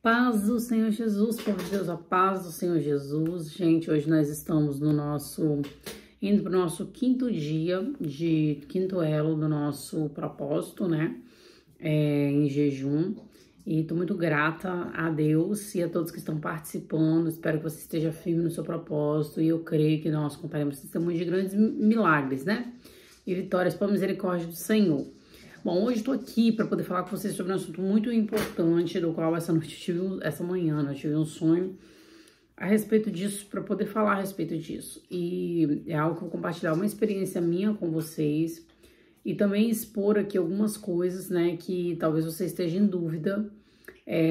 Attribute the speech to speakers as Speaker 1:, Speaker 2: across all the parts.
Speaker 1: Paz do Senhor Jesus, povo de Deus, a paz do Senhor Jesus. Gente, hoje nós estamos indo para o nosso quinto dia, quinto elo do nosso propósito, né? Em jejum. E tô muito grata a Deus e a todos que estão participando. Espero que você esteja firme no seu propósito. E eu creio que nós contaremos testemunhos de grandes milagres, né? E vitórias pela misericórdia do Senhor. Bom, hoje estou aqui para poder falar com vocês sobre um assunto muito importante, do qual essa manhã eu tive um sonho a respeito disso, para poder falar a respeito disso. E é algo que eu vou compartilhar, uma experiência minha com vocês e também expor aqui algumas coisas, né, que talvez você esteja em dúvida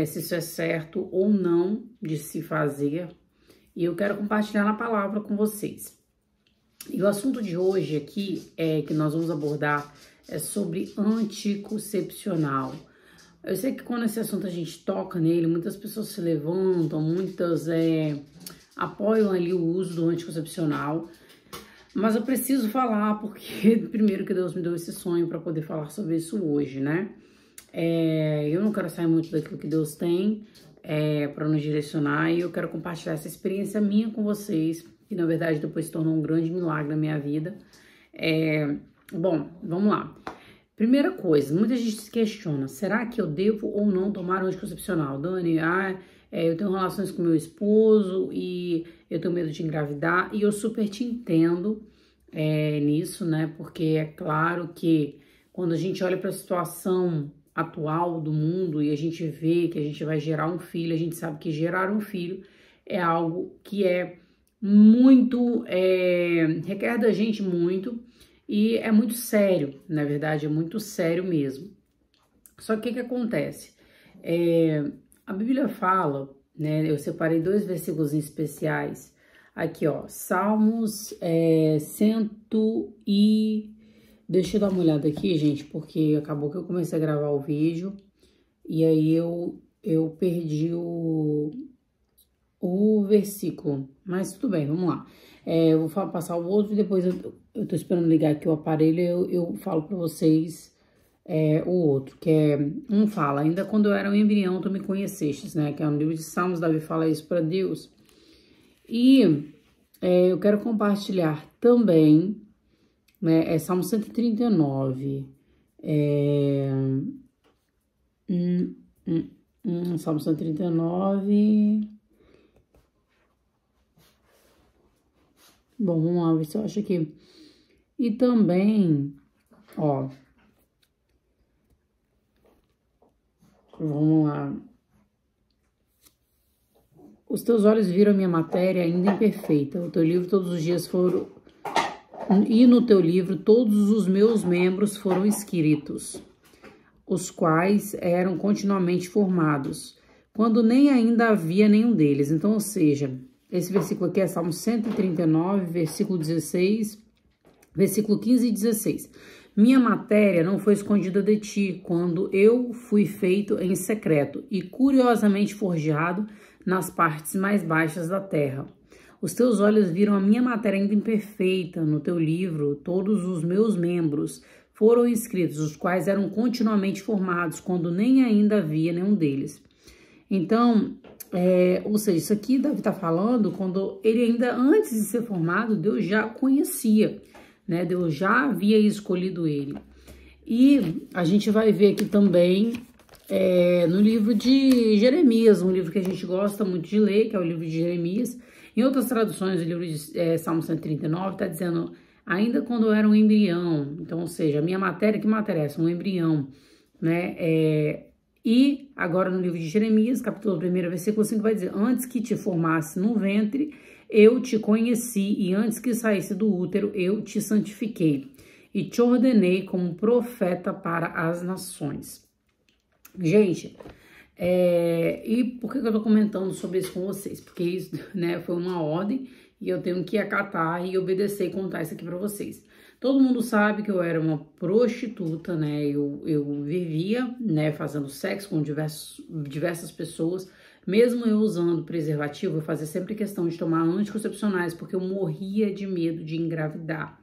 Speaker 1: se isso é certo ou não de se fazer. E eu quero compartilhar na palavra com vocês. E o assunto de hoje aqui que nós vamos abordar é sobre anticoncepcional. Eu sei que quando esse assunto a gente toca nele, muitas pessoas se levantam, muitas apoiam ali o uso do anticoncepcional, mas eu preciso falar porque primeiro que Deus me deu esse sonho para poder falar sobre isso hoje, né? Eu não quero sair muito daquilo que Deus tem para nos direcionar, e eu quero compartilhar essa experiência minha com vocês, que na verdade depois se tornou um grande milagre na minha vida. Bom, vamos lá. Primeira coisa, muita gente se questiona, será que eu devo ou não tomar um anticoncepcional? Dani, eu tenho relações com meu esposo e eu tenho medo de engravidar, e eu super te entendo nisso, né? Porque é claro que quando a gente olha para a situação atual do mundo e a gente vê que a gente vai gerar um filho, a gente sabe que gerar um filho é algo que é muito, requer da gente muito. E é muito sério, na verdade, é muito sério mesmo. Só que o que acontece? A Bíblia fala, né? Eu separei 2 versículos especiais. Aqui, ó, Salmos 100 e... Deixa eu dar uma olhada aqui, gente, porque acabou que eu comecei a gravar o vídeo e aí eu perdi o versículo. Mas tudo bem, vamos lá. Eu vou passar o outro e depois eu tô esperando ligar aqui o aparelho e eu falo pra vocês o outro, que fala, ainda quando eu era um embrião tu me conhecestes, né, que é um livro de Salmos. Davi fala isso pra Deus. E eu quero compartilhar também, né, Salmo 139, Salmo 139... Bom, vamos lá ver se eu acho aqui. E também, ó, vamos lá. Os teus olhos viram a minha matéria ainda imperfeita. O teu livro todos os dias foram... E no teu livro todos os meus membros foram escritos, os quais eram continuamente formados, quando nem ainda havia nenhum deles. Então, ou seja... Esse versículo aqui é Salmo 139, versículo 16, versículo 15 e 16. Minha matéria não foi escondida de ti, quando eu fui feito em secreto e curiosamente forjado nas partes mais baixas da terra. Os teus olhos viram a minha matéria ainda imperfeita. No teu livro, todos os meus membros foram escritos, os quais eram continuamente formados, quando nem ainda havia nenhum deles. Então... ou seja, isso aqui Davi tá falando quando ele ainda, antes de ser formado, Deus já conhecia, né? Deus já havia escolhido ele. E a gente vai ver aqui também no livro de Jeremias, um livro que a gente gosta muito de ler, que é o livro de Jeremias. Em outras traduções, o livro de Salmo 139 tá dizendo, ainda quando eu era um embrião. Então, ou seja, a minha matéria, que matéria é essa? Um embrião, né? E agora no livro de Jeremias, capítulo 1, versículo 5, vai dizer, antes que te formasse no ventre, eu te conheci, e antes que saísse do útero, eu te santifiquei, e te ordenei como profeta para as nações. Gente, e por que eu tô comentando sobre isso com vocês? Porque isso, né, foi uma ordem, e eu tenho que acatar e obedecer e contar isso aqui para vocês. Todo mundo sabe que eu era uma prostituta, né? Eu vivia, né, fazendo sexo com diversas pessoas. Mesmo eu usando preservativo, eu fazia sempre questão de tomar anticoncepcionais, porque eu morria de medo de engravidar.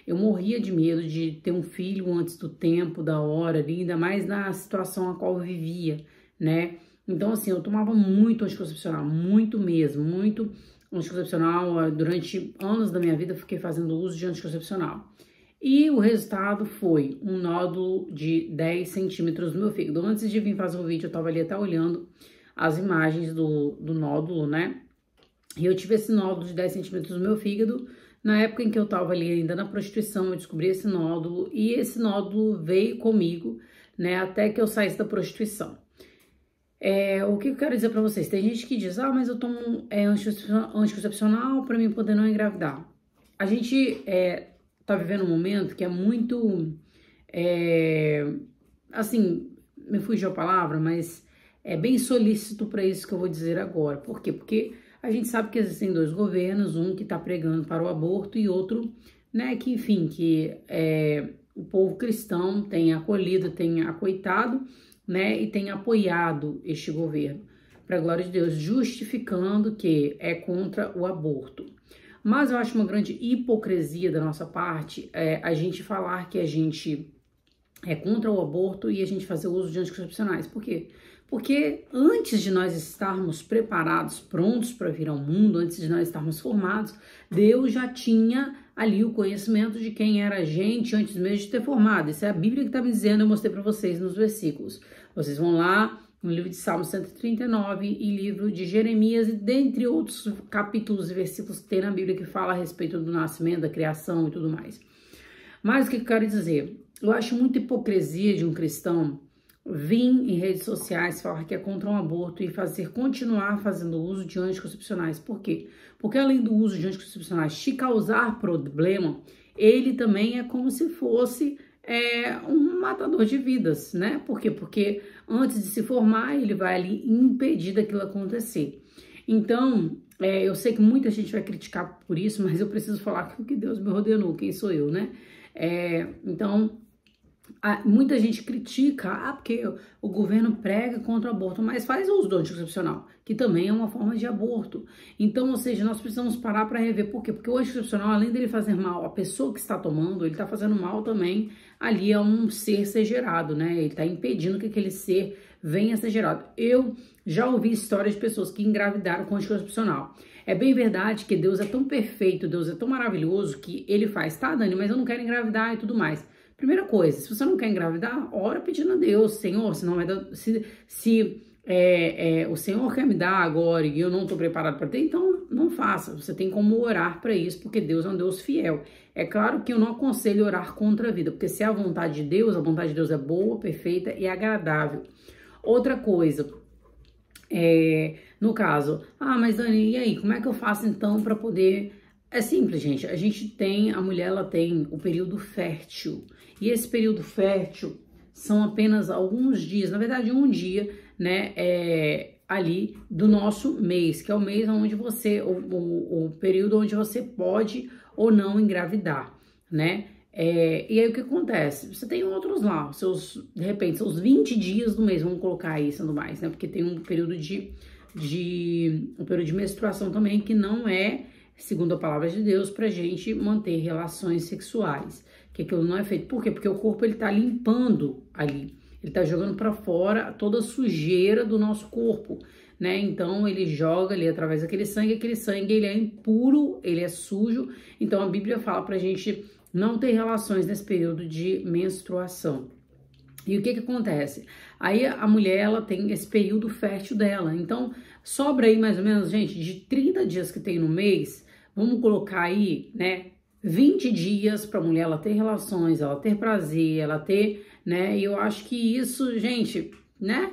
Speaker 1: Eu morria de medo de ter um filho antes do tempo, da hora, ainda mais na situação a qual eu vivia, né? Então, assim, eu tomava muito anticoncepcional, muito mesmo, muito anticoncepcional. Durante anos da minha vida, eu fiquei fazendo uso de anticoncepcional. E o resultado foi um nódulo de 10 centímetros no meu fígado. Antes de vir fazer o vídeo, eu tava ali até olhando as imagens do nódulo, né? E eu tive esse nódulo de 10 centímetros no meu fígado. Na época em que eu tava ali ainda na prostituição, eu descobri esse nódulo. E esse nódulo veio comigo, né? Até que eu saísse da prostituição. O que eu quero dizer pra vocês? Tem gente que diz, mas eu tomo anticoncepcional pra mim poder não engravidar. A gente tá vivendo um momento que é muito, assim, me fugiu a palavra, mas é bem solícito para isso que eu vou dizer agora. Por quê? Porque a gente sabe que existem dois governos, um que tá pregando para o aborto e outro, né, que enfim, o povo cristão tem acolhido, tem acoitado, né, e tem apoiado este governo, para a glória de Deus, justificando que é contra o aborto. Mas eu acho uma grande hipocrisia da nossa parte a gente falar que a gente é contra o aborto e a gente fazer uso de anticoncepcionais. Por quê? Porque antes de nós estarmos preparados, prontos para vir ao mundo, antes de nós estarmos formados, Deus já tinha ali o conhecimento de quem era a gente antes mesmo de ter formado. Isso é a Bíblia que está me dizendo, eu mostrei para vocês nos versículos. Vocês vão lá no livro de Salmo 139 e livro de Jeremias, e dentre outros capítulos e versículos que tem na Bíblia que fala a respeito do nascimento, da criação e tudo mais. Mas o que eu quero dizer? Eu acho muita hipocrisia de um cristão vir em redes sociais falar que é contra um aborto e continuar fazendo uso de anticoncepcionais. Por quê? Porque além do uso de anticoncepcionais te causar problema, ele também é como se fosse um matador de vidas, né? Por quê? Porque antes de se formar, ele vai ali impedir daquilo acontecer. Então, eu sei que muita gente vai criticar por isso, mas eu preciso falar que Deus me ordenou, quem sou eu, né? Então, muita gente critica, porque o governo prega contra o aborto, mas faz uso do anticoncepcional, que também é uma forma de aborto. Então, ou seja, nós precisamos parar para rever. Por quê? Porque o anticoncepcional, além dele fazer mal à pessoa que está tomando, ele está fazendo mal também ali a um ser gerado, né? Ele está impedindo que aquele ser venha a ser gerado. Eu já ouvi histórias de pessoas que engravidaram com anticoncepcional. É bem verdade que Deus é tão perfeito, Deus é tão maravilhoso que ele faz, tá, Dani, mas eu não quero engravidar e tudo mais. Primeira coisa, se você não quer engravidar, ora pedindo a Deus, Senhor, senão vai dar, se o Senhor quer me dar agora e eu não estou preparado para ter, então não faça. Você tem como orar para isso, porque Deus é um Deus fiel. É claro que eu não aconselho orar contra a vida, porque se é a vontade de Deus é boa, perfeita e agradável. Outra coisa, no caso, mas Dani, e aí, como é que eu faço então para poder... É simples, gente. A mulher ela tem o período fértil. E esse período fértil são apenas alguns dias, na verdade um dia, né, ali do nosso mês, que é o mês onde o período onde você pode ou não engravidar, né? E aí o que acontece? Você tem outros lá, de repente, seus 20 dias do mês, vamos colocar aí, sendo mais, né? Porque tem um período um período de menstruação também, que não é, segundo a palavra de Deus, pra gente manter relações sexuais, que aquilo não é feito. Por quê? Porque o corpo, ele tá limpando ali, ele tá jogando pra fora toda a sujeira do nosso corpo, né? Então, ele joga ali através daquele sangue, ele é impuro, ele é sujo. Então, a Bíblia fala pra gente não ter relações nesse período de menstruação. E o que acontece? Aí a mulher, ela tem esse período fértil dela. Então, sobra aí mais ou menos, gente, de 30 dias que tem no mês, vamos colocar aí, né, 20 dias para a mulher ela ter relações, ela ter prazer, ela ter, né, e eu acho que isso, gente, né,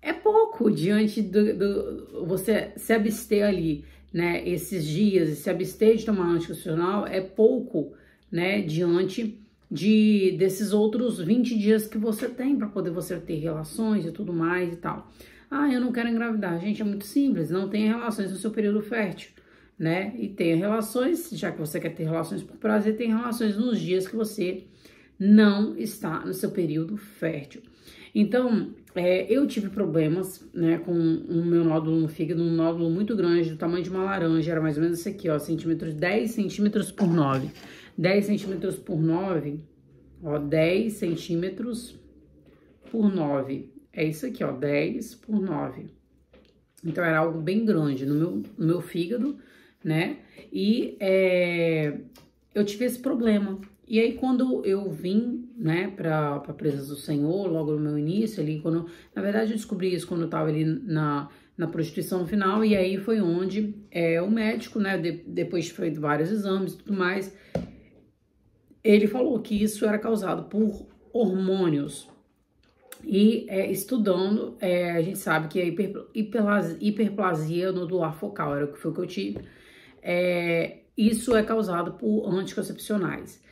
Speaker 1: é pouco diante do você se abster ali, né, esses dias, e se abster de tomar anticoncepcional é pouco, né, diante desses outros 20 dias que você tem para poder você ter relações e tudo mais e tal. Eu não quero engravidar. Gente, é muito simples, não tenha relações no seu período fértil, né? E tenha relações, já que você quer ter relações por prazer, tenha relações nos dias que você não está no seu período fértil. Então, eu tive problemas, né, com o meu nódulo no fígado, um nódulo muito grande, do tamanho de uma laranja, era mais ou menos esse aqui, ó, 10 centímetros por 9. 10 centímetros por 9, ó, 10 centímetros por 9. É isso aqui, ó, 10 por 9. Então era algo bem grande no meu fígado, né? E eu tive esse problema. E aí quando eu vim, né, pra presença do Senhor, logo no meu início ali, na verdade eu descobri isso quando eu tava ali na prostituição no final, e aí foi onde o médico, né, depois de feito vários exames e tudo mais, ele falou que isso era causado por hormônios. E estudando, a gente sabe que a hiperplasia nodular focal, era o que foi que eu tive. Isso é causado por anticoncepcionais.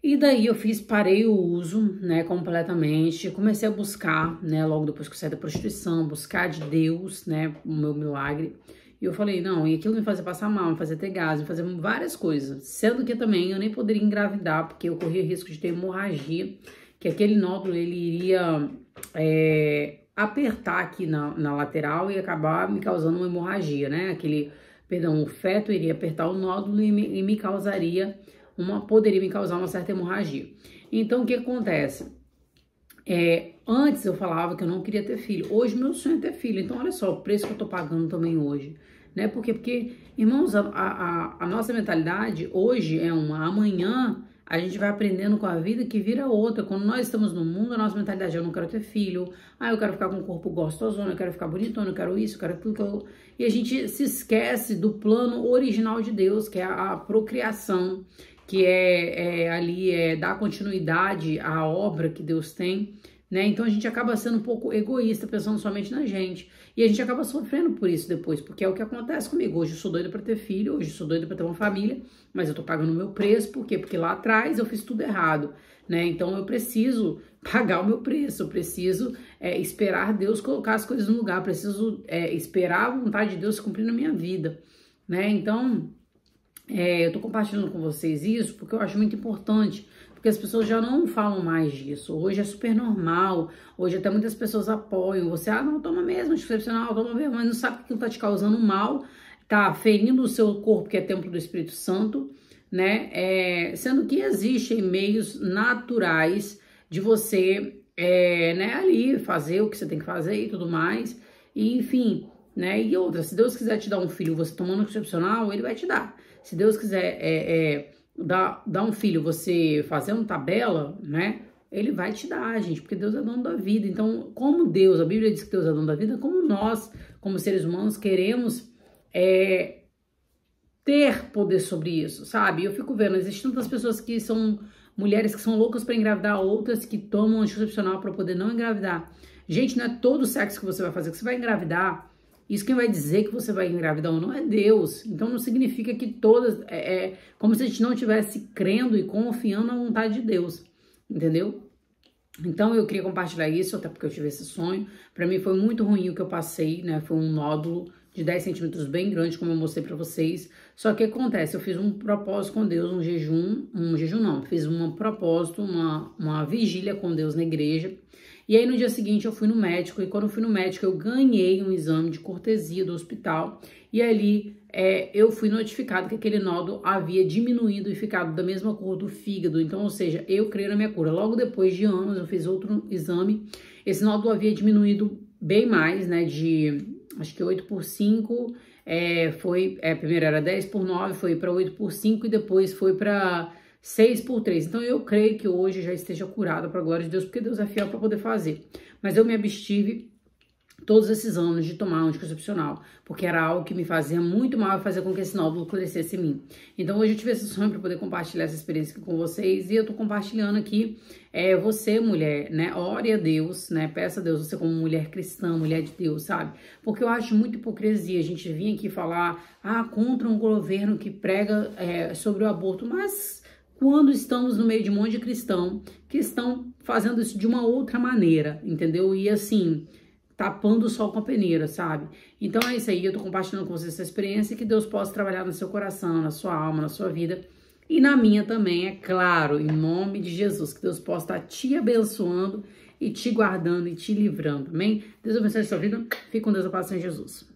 Speaker 1: E daí parei o uso, né, completamente, comecei a buscar, né, logo depois que eu saí da prostituição, buscar de Deus, né, o meu milagre. E eu falei, não, e aquilo me fazia passar mal, me fazia ter gás, me fazia várias coisas. Sendo que também eu nem poderia engravidar, porque eu corria risco de ter hemorragia, que aquele nódulo, ele iria apertar aqui na lateral e acabar me causando uma hemorragia, né? O feto iria apertar o nódulo e me causaria poderia me causar uma certa hemorragia. Então, o que acontece? Antes eu falava que eu não queria ter filho. Hoje meu sonho é ter filho. Então, olha só o preço que eu tô pagando também hoje. Né? Por quê? Porque, irmãos, a nossa mentalidade hoje é amanhã a gente vai aprendendo com a vida que vira outra. Quando nós estamos no mundo, a nossa mentalidade é: eu não quero ter filho, eu quero ficar com um corpo gostosão, eu quero ficar bonitona, eu quero isso, eu quero aquilo. E a gente se esquece do plano original de Deus, que é a procriação, que ali dar continuidade à obra que Deus tem, né? Então a gente acaba sendo um pouco egoísta, pensando somente na gente. E a gente acaba sofrendo por isso depois, porque é o que acontece comigo. Hoje eu sou doida pra ter filho, hoje eu sou doida pra ter uma família, mas eu tô pagando o meu preço, por quê? Porque lá atrás eu fiz tudo errado, né? Então eu preciso pagar o meu preço, eu preciso esperar Deus colocar as coisas no lugar, eu preciso esperar a vontade de Deus se cumprir na minha vida, né? Então eu tô compartilhando com vocês isso porque eu acho muito importante, porque as pessoas já não falam mais disso. Hoje é super normal, hoje até muitas pessoas apoiam você. Não, toma mesmo, anticoncepcional, toma mesmo, mas não sabe que aquilo tá te causando mal, tá ferindo o seu corpo, que é templo do Espírito Santo, né? Sendo que existem meios naturais de você, né, ali fazer o que você tem que fazer e tudo mais, e enfim, né? E outra, se Deus quiser te dar um filho, você tomando anticoncepcional, ele vai te dar. Se Deus quiser dar um filho, você fazendo tabela, né? Ele vai te dar, gente, porque Deus é dono da vida. Então, como Deus, a Bíblia diz que Deus é dono da vida, como nós, como seres humanos, queremos ter poder sobre isso, sabe? Eu fico vendo, existem tantas pessoas que são mulheres que são loucas para engravidar, outras que tomam anticoncepcional para poder não engravidar. Gente, não é todo sexo que você vai fazer que você vai engravidar. Isso quem vai dizer que você vai engravidar ou não é Deus. Então não significa que todas... como se a gente não estivesse crendo e confiando na vontade de Deus. Entendeu? Então eu queria compartilhar isso, até porque eu tive esse sonho. Pra mim foi muito ruim o que eu passei, né? Foi um nódulo de 10 centímetros bem grande, como eu mostrei pra vocês. Só que acontece, eu fiz um propósito com Deus, um jejum não. Fiz um propósito, uma vigília com Deus na igreja. E aí no dia seguinte eu fui no médico, e quando eu fui no médico eu ganhei um exame de cortesia do hospital, e ali eu fui notificado que aquele nódulo havia diminuído e ficado da mesma cor do fígado. Então, ou seja, eu creio na minha cura. Logo depois de anos eu fiz outro exame, esse nódulo havia diminuído bem mais, né, de acho que 8/5, primeiro era 10/9, foi para 8/5 e depois foi para 6/3. Então eu creio que hoje já esteja curada para a glória de Deus, porque Deus é fiel para poder fazer. Mas eu me abstive todos esses anos de tomar anticoncepcional, porque era algo que me fazia muito mal e fazia com que esse nódulo crescesse em mim. Então hoje eu tive esse sonho para poder compartilhar essa experiência aqui com vocês, e eu tô compartilhando aqui, você mulher, né, ore a Deus, né, peça a Deus, você como mulher cristã, mulher de Deus, sabe? Porque eu acho muito hipocrisia a gente vir aqui falar, contra um governo que prega sobre o aborto, mas quando estamos no meio de um monte de cristão que estão fazendo isso de uma outra maneira, entendeu? E assim, tapando o sol com a peneira, sabe? Então é isso aí, eu tô compartilhando com vocês essa experiência, que Deus possa trabalhar no seu coração, na sua alma, na sua vida, e na minha também, é claro, em nome de Jesus, que Deus possa estar te abençoando e te guardando e te livrando, amém? Deus abençoe a sua vida, fique com Deus, a paz em Jesus.